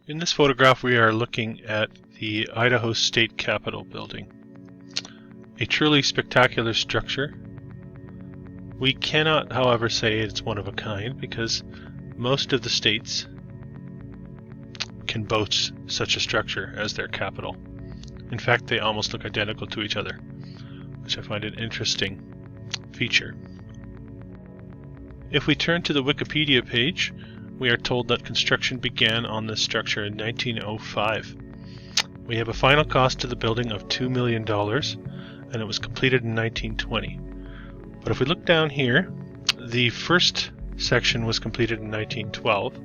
In this photograph we are looking at the Idaho State Capitol building. A truly spectacular structure. We cannot, however, say it's one of a kind because most of the states can boast such a structure as their capital. In fact, they almost look identical to each other, which I find an interesting feature. If we turn to the Wikipedia page, we are told that construction began on this structure in 1905. We have a final cost to the building of $2 million, and it was completed in 1920. But if we look down here, the first section was completed in 1912,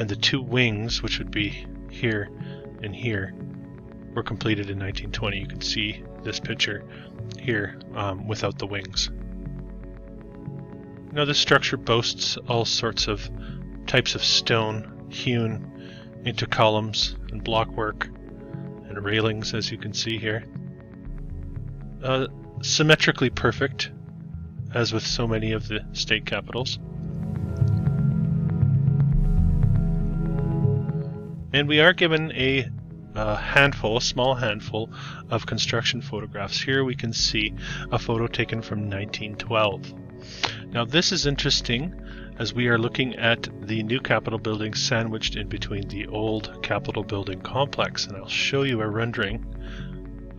and the two wings, which would be here and here, were completed in 1920. You can see this picture here without the wings. Now this structure boasts all sorts of types of stone hewn into columns and blockwork and railings, as you can see here. Symmetrically perfect, as with so many of the state capitals. And we are given a small handful of construction photographs. Here we can see a photo taken from 1912. Now this is interesting as we are looking at the new Capitol building sandwiched in between the old Capitol building complex, and I'll show you a rendering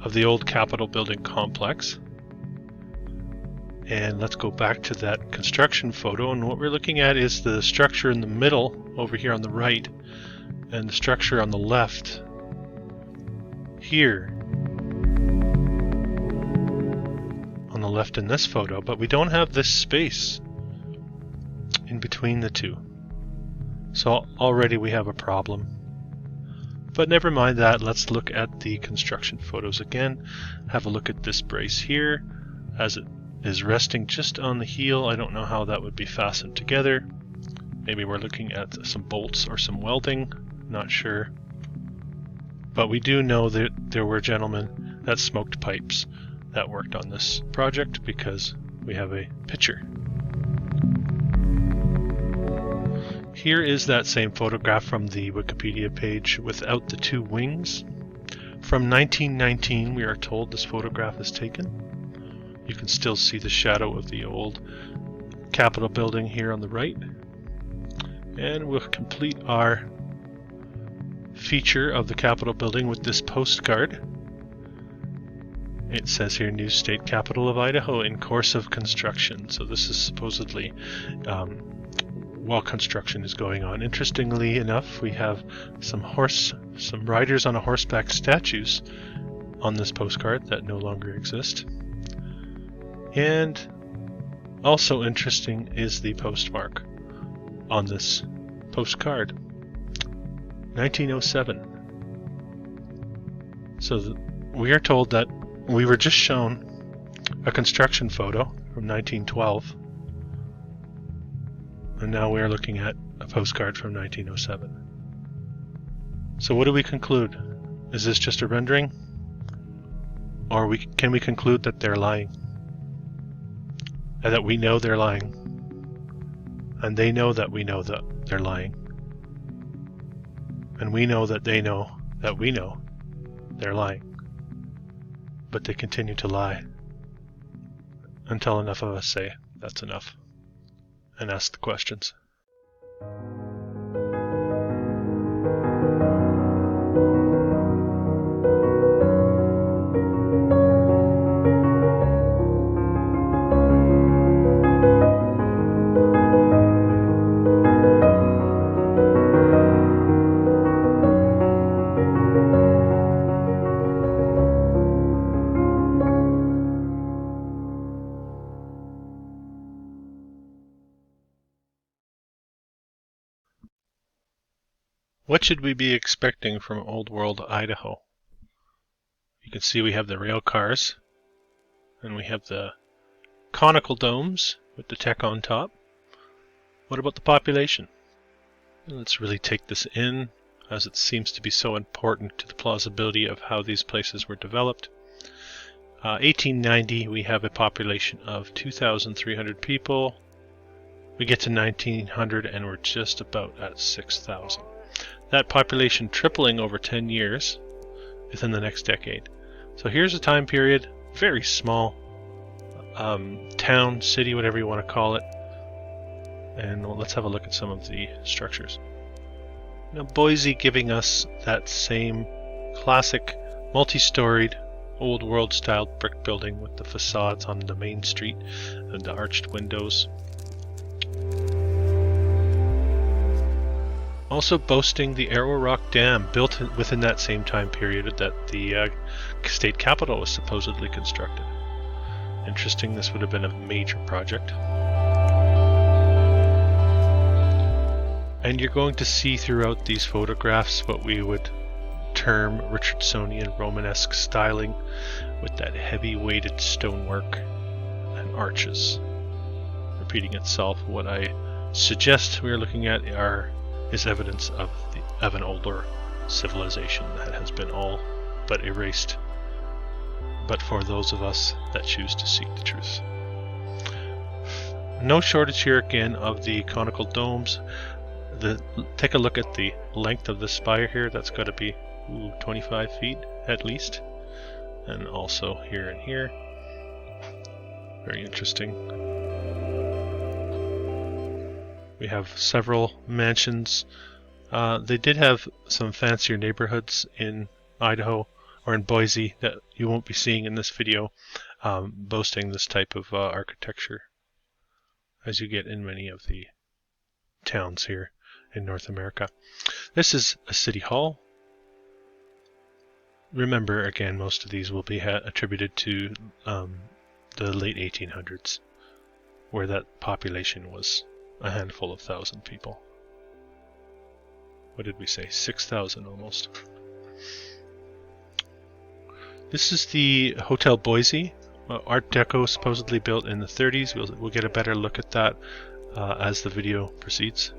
of the old Capitol building complex. And let's go back to that construction photo, and what we're looking at is the structure in the middle over here on the right and the structure on the left here on the left in this photo, but we don't have this space in between the two. So already we have a problem. But never mind that, let's look at the construction photos again. Have a look at this brace here as it is resting just on the heel. I don't know how that would be fastened together. Maybe we're looking at some bolts or some welding, not sure. But we do know that there were gentlemen that smoked pipes that worked on this project because we have a picture. Here is that same photograph from the Wikipedia page without the two wings. From 1919, we are told this photograph is taken. You can still see the shadow of the old Capitol building here on the right. And we'll complete our feature of the Capitol building with this postcard. It says here, New State Capitol of Idaho in course of construction. So this is supposedly while construction is going on. Interestingly enough, we have some riders on a horseback statues on this postcard that no longer exist. And also interesting is the postmark on this postcard, 1907. So we are told that we were just shown a construction photo from 1912, and now we are looking at a postcard from 1907. So what do we conclude? Is this just a rendering? Or can we conclude that they're lying? And that we know they're lying? And they know that we know that they're lying? And we know that they know that we know they're lying? But they continue to lie until enough of us say that's enough and ask the questions. What should we be expecting from Old World, Idaho? You can see we have the rail cars, and we have the conical domes with the tech on top. What about the population? Let's really take this in, as it seems to be so important to the plausibility of how these places were developed. 1890, we have a population of 2,300 people. We get to 1900 and we're just about at 6,000. that population tripling over 10 years within the next decade. So here's a time period, very small, town, city, whatever you want to call it. And let's have a look at some of the structures. Now, Boise giving us that same classic multi-storied old world styled brick building with the facades on the main street and the arched windows. Also boasting the Arrow Rock Dam, built within that same time period that the state capitol was supposedly constructed. Interesting, this would have been a major project. And you're going to see throughout these photographs what we would term Richardsonian Romanesque styling, with that heavy weighted stonework and arches repeating itself. What I suggest we're looking at is evidence of an older civilization that has been all but erased, but for those of us that choose to seek the truth. No shortage here again of the conical domes. Take a look at the length of the spire here. That's got to be 25 feet at least, and also here and here. Very interesting. We have several mansions. They did have some fancier neighborhoods in Idaho or in Boise that you won't be seeing in this video, boasting this type of architecture, as you get in many of the towns here in North America. This is a city hall. Remember, again, most of these will be attributed to the late 1800s, where that population was a handful of thousand people. What did we say? 6,000 almost. This is the Hotel Boise, Art Deco, supposedly built in the 30s. We'll get a better look at that as the video proceeds.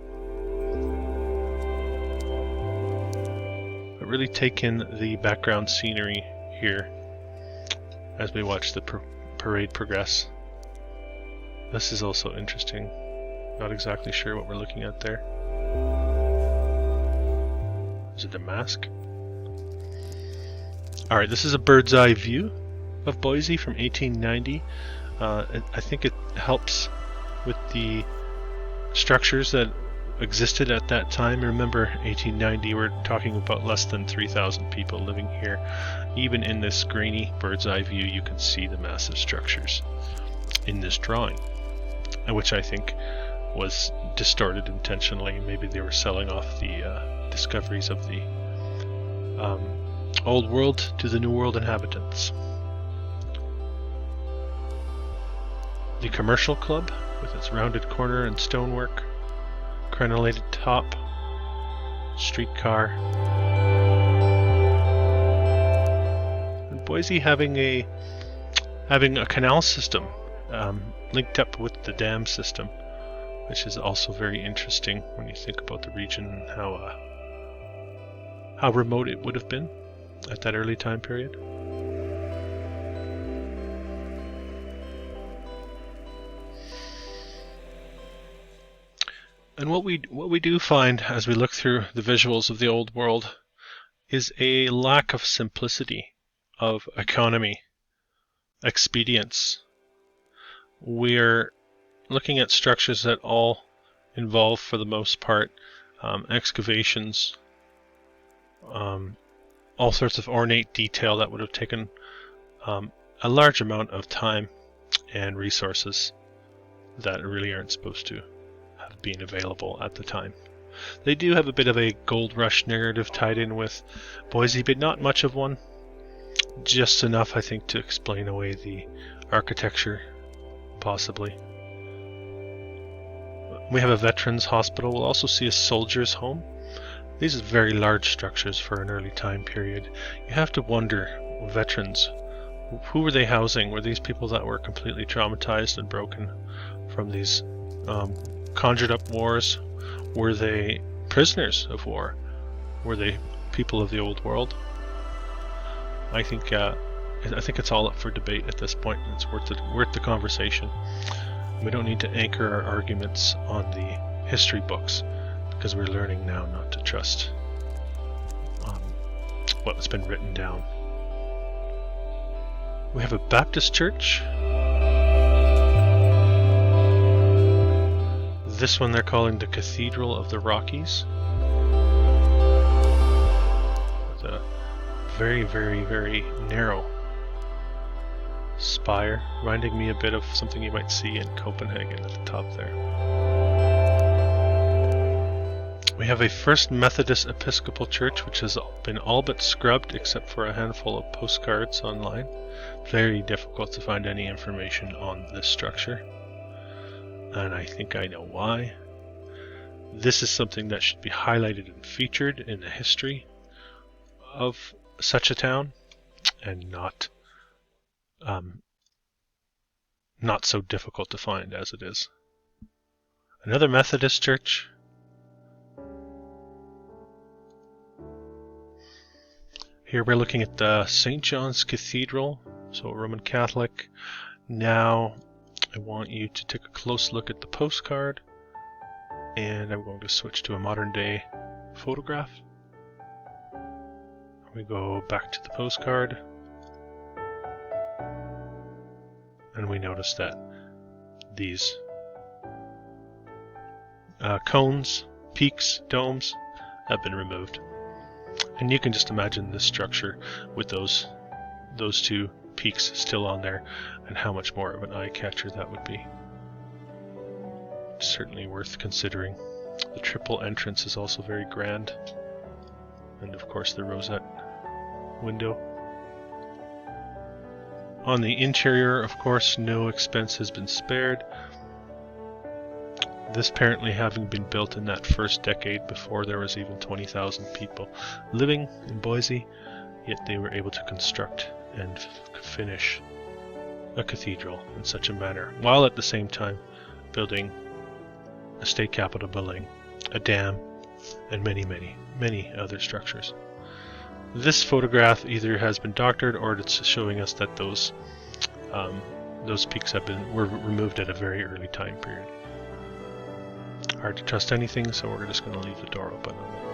But really take in the background scenery here as we watch the parade progress. This is also interesting. Not exactly sure what we're looking at there. Is it a mask? Alright, this is a bird's eye view of Boise from 1890. I think it helps with the structures that existed at that time. Remember, 1890, we're talking about less than 3,000 people living here. Even in this grainy bird's eye view, you can see the massive structures in this drawing, which I think was distorted intentionally. Maybe they were selling off the discoveries of the old world to the new world inhabitants. The commercial club with its rounded corner and stonework, crenellated top, streetcar. And Boise having a canal system linked up with the dam system, which is also very interesting when you think about the region and how remote it would have been at that early time period. And what we do find as we look through the visuals of the old world is a lack of simplicity, of economy, expedience. We're looking at structures that all involve, for the most part, excavations, all sorts of ornate detail that would have taken a large amount of time and resources that really aren't supposed to have been available at the time. They do have a bit of a gold rush narrative tied in with Boise, but not much of one. Just enough, I think, to explain away the architecture, possibly. We have a veterans hospital. We'll also see a soldier's home. These are very large structures for an early time period. You have to wonder, veterans, who were they housing? Were these people that were completely traumatized and broken from these conjured up wars? Were they prisoners of war? Were they people of the old world? I think it's all up for debate at this point. It's worth the conversation. We don't need to anchor our arguments on the history books, because we're learning now not to trust what's been written down. We have a Baptist church. This one they're calling the Cathedral of the Rockies. With a very, very, very narrow spire, reminding me a bit of something you might see in Copenhagen at the top there. We have a First Methodist Episcopal Church, which has been all but scrubbed except for a handful of postcards online. Very difficult to find any information on this structure, and I think I know why. This is something that should be highlighted and featured in the history of such a town, and not so difficult to find as it is. Another Methodist church. Here we're looking at the St. John's Cathedral, so Roman Catholic. Now I want you to take a close look at the postcard, and I'm going to switch to a modern day photograph. We go back to the postcard, and we notice that these cones, peaks, domes have been removed. And you can just imagine this structure with those two peaks still on there, and how much more of an eye catcher that would be. Certainly worth considering. The triple entrance is also very grand, and of course the rosette window. On the interior, of course, no expense has been spared. This apparently having been built in that first decade before there was even 20,000 people living in Boise, yet they were able to construct and finish a cathedral in such a manner, while at the same time building a state capitol building, a dam, and many, many, many other structures. This photograph either has been doctored, or it's showing us that those peaks were removed at a very early time period. Hard to trust anything, so we're just going to leave the door open on that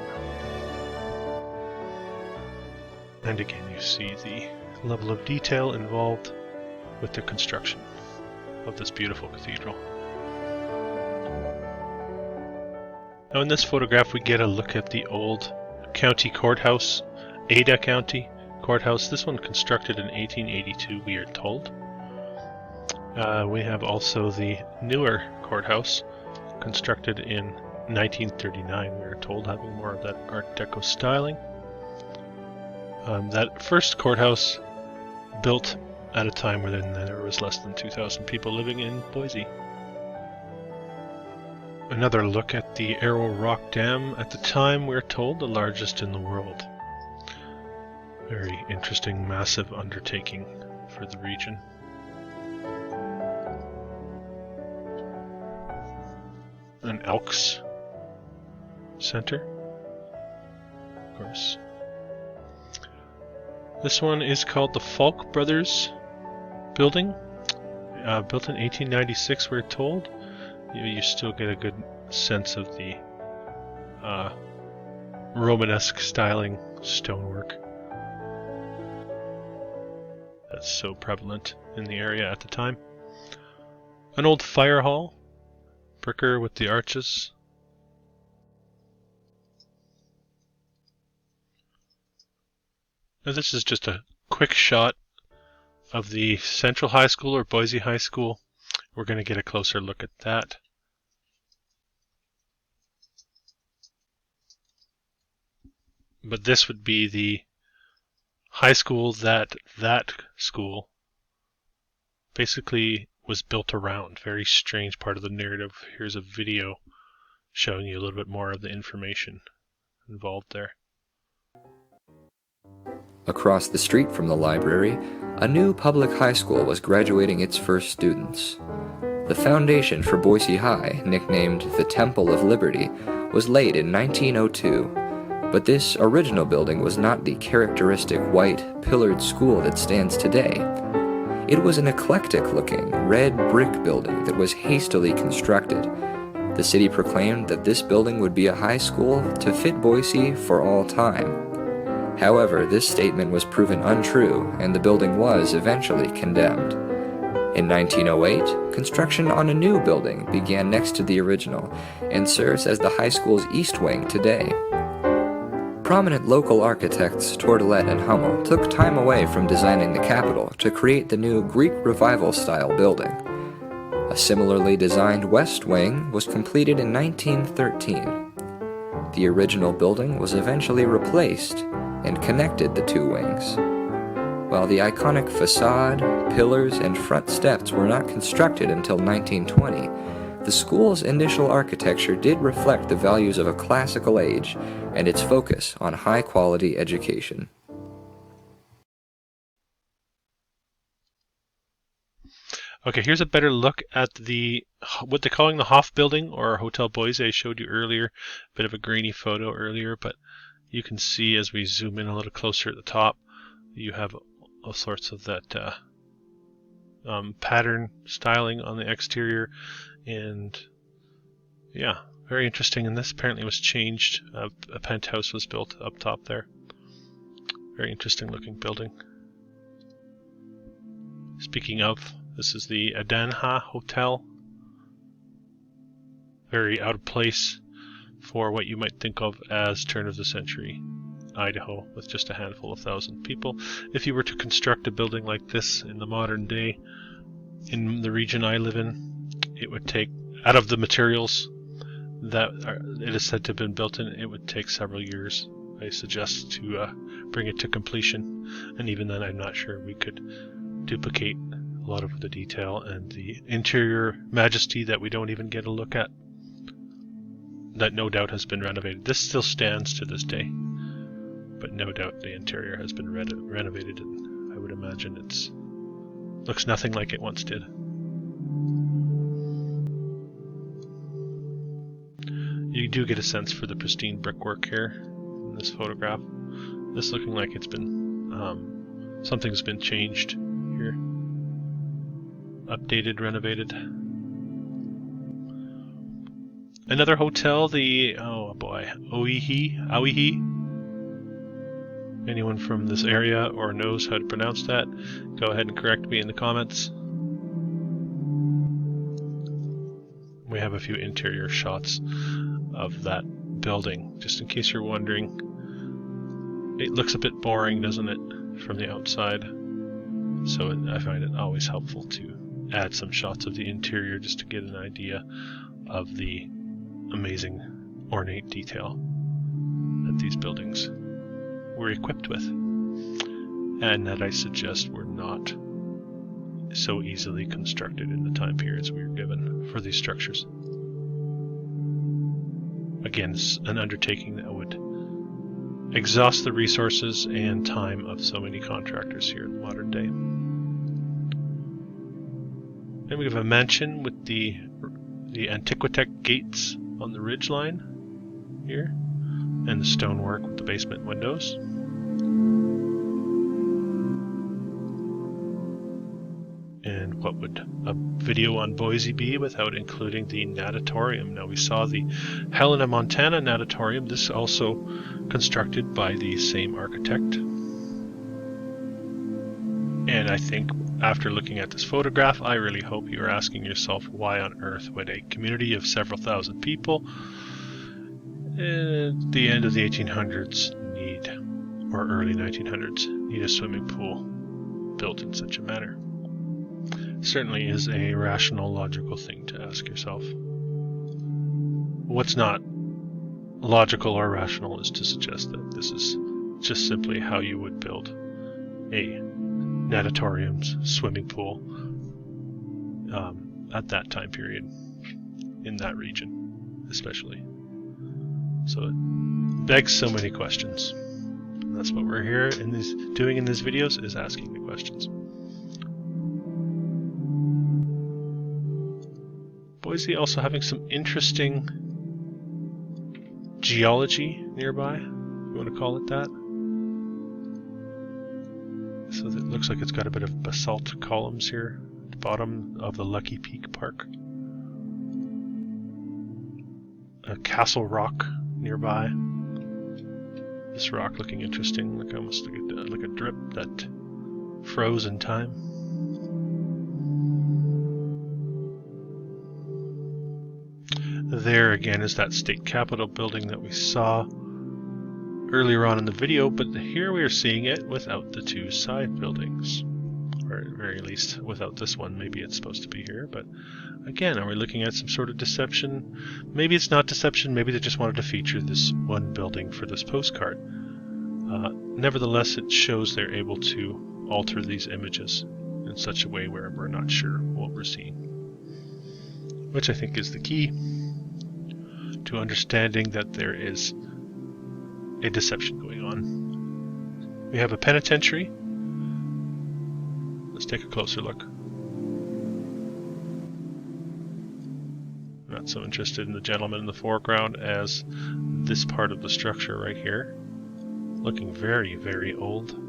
one. And again, you see the level of detail involved with the construction of this beautiful cathedral. Now in this photograph we get a look at the old county courthouse, Ada County Courthouse. This one constructed in 1882, we are told. We have also the newer courthouse, constructed in 1939, we are told, having more of that Art Deco styling. That first courthouse built at a time when there was less than 2,000 people living in Boise. Another look at the Arrow Rock Dam, at the time we're told the largest in the world. Very interesting, massive undertaking for the region. An Elks Center, of course. This one is called the Falk Brothers Building, built in 1896, we're told. You still get a good sense of the Romanesque styling stonework that's so prevalent in the area at the time. An old fire hall, bricker with the arches. Now this is just a quick shot of the Central High School, or Boise High School. We're going to get a closer look at that. But this would be the high school that school basically was built around. Very strange part of the narrative. Here's a video showing you a little bit more of the information involved there. Across the street from the library, a new public high school was graduating its first students. The foundation for Boise High, nicknamed the Temple of Liberty, was laid in 1902, but this original building was not the characteristic white, pillared school that stands today. It was an eclectic-looking, red brick building that was hastily constructed. The city proclaimed that this building would be a high school to fit Boise for all time. However, this statement was proven untrue, and the building was eventually condemned. In 1908, construction on a new building began next to the original and serves as the high school's east wing today. Prominent local architects Tordelet and Hummel took time away from designing the Capitol to create the new Greek Revival-style building. A similarly designed west wing was completed in 1913. The original building was eventually replaced and connected the two wings. While the iconic facade, pillars, and front steps were not constructed until 1920, the school's initial architecture did reflect the values of a classical age and its focus on high-quality education. Okay, here's a better look at what they're calling the Hoff building, or Hotel Boise. I showed you earlier, a bit of a grainy photo earlier, but you can see as we zoom in a little closer at the top, you have all sorts of that pattern styling on the exterior, and yeah, very interesting. And this apparently was changed. A penthouse was built up top there. Very interesting looking building. Speaking of, this is the Idaho Hotel. Very out of place for what you might think of as turn of the century Idaho, with just a handful of thousand people. If you were to construct a building like this in the modern day, in the region I live in, it would take, out of the materials that it is said to have been built in, it would take several years, I suggest, to bring it to completion. And even then, I'm not sure we could duplicate a lot of the detail and the interior majesty that we don't even get a look at, that no doubt has been renovated. This still stands to this day, but no doubt the interior has been renovated, and I would imagine it's looks nothing like it once did. You do get a sense for the pristine brickwork here in this photograph. This looking like it's been something's been changed here, updated, renovated. Another hotel, the Auihi. Anyone from this area or knows how to pronounce that, go ahead and correct me in the comments. We have a few interior shots of that building, just in case you're wondering. It looks a bit boring, doesn't it, from the outside? So I find it always helpful to add some shots of the interior just to get an idea of the amazing ornate detail that these buildings were equipped with, and that I suggest were not so easily constructed in the time periods we were given for these structures. Again, it's an undertaking that would exhaust the resources and time of so many contractors here in the modern day. Then we have a mansion with the Antiquitech gates on the ridge line here, and the stonework with the basement windows. And what would a video on Boise be without including the natatorium? Now, we saw the Helena, Montana natatorium. This also constructed by the same architect. And I think after looking at this photograph, I really hope you're asking yourself, why on earth would a community of several thousand people at the end of the 1800s need, or early 1900s, need a swimming pool built in such a manner? Certainly is a rational, logical thing to ask yourself. What's not logical or rational is to suggest that this is just simply how you would build a natatorium's swimming pool at that time period in that region, especially. So it begs so many questions. And that's what we're here doing in these videos, is asking the questions. Boise also having some interesting geology nearby, if you want to call it that. So it looks like it's got a bit of basalt columns here at the bottom of the Lucky Peak Park. A Castle Rock nearby. This rock looking interesting, like almost like a drip that froze in time. There again is that state capitol building that we saw earlier on in the video, but here we are seeing it without the two side buildings, or at the very least without this one. Maybe it's supposed to be here, but again, are we looking at some sort of deception? Maybe it's not deception, maybe they just wanted to feature this one building for this postcard. Nevertheless, it shows they're able to alter these images in such a way where we're not sure what we're seeing, which I think is the key to understanding that there is a deception going on. We have a penitentiary. Let's take a closer look. Not so interested in the gentleman in the foreground as this part of the structure right here. Looking very, very old.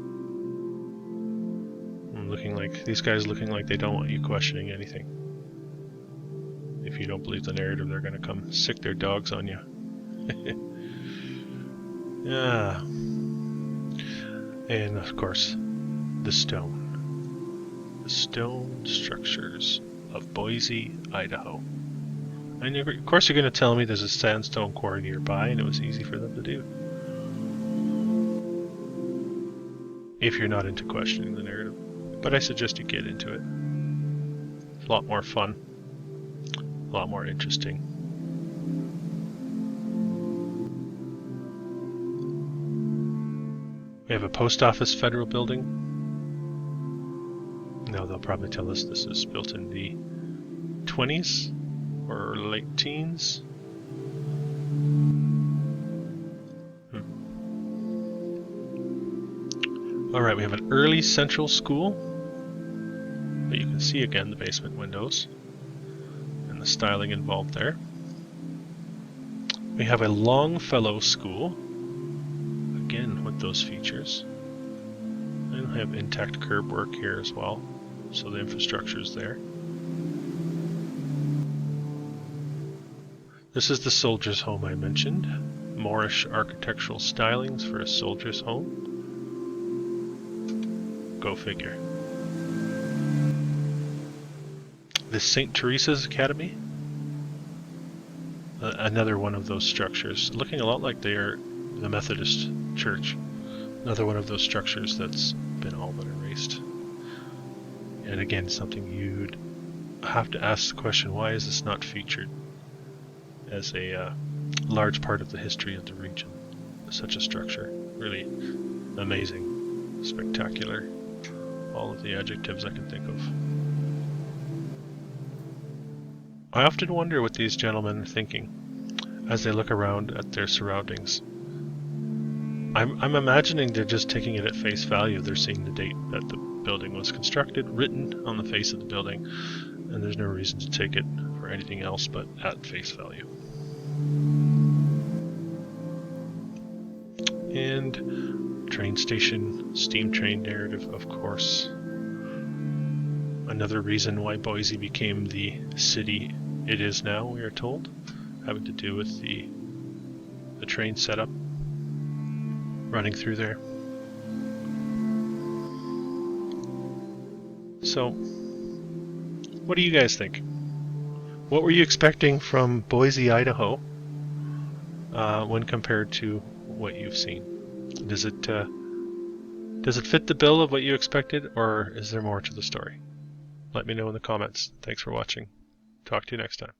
These guys looking like they don't want you questioning anything. If you don't believe the narrative, they're going to come sick their dogs on you. Yeah. And of course, the stone. The stone structures of Boise, Idaho. And of course you're going to tell me there's a sandstone quarry nearby and it was easy for them to do. If you're not into questioning the narrative. But I suggest you get into it. It's a lot more fun. A lot more interesting. We have a post office federal building. Now they'll probably tell us this is built in the 20s or late teens. Alright, we have an early central school. But you can see again the basement windows and the styling involved there. We have a Longfellow school. Again with those features. And I have intact curb work here as well. So the infrastructure is there. This is the soldier's home I mentioned. Moorish architectural stylings for a soldier's home. Go figure. This St. Teresa's Academy. Another one of those structures. Looking a lot like they are the Methodist Church. Another one of those structures that's been all but erased. And again, something you'd have to ask the question, why is this not featured as a large part of the history of the region? Such a structure. Really amazing, spectacular. All of the adjectives I can think of. I often wonder what these gentlemen are thinking as they look around at their surroundings. I'm imagining they're just taking it at face value. They're seeing the date that the building was constructed, written on the face of the building, and there's no reason to take it for anything else but at face value. And train station, steam train narrative, of course. Another reason why Boise became the city it is now, we are told, having to do with the train setup running through there. So, what do you guys think? What were you expecting from Boise, Idaho, when compared to what you've seen? Does it fit the bill of what you expected, or is there more to the story? Let me know in the comments. Thanks for watching. Talk to you next time.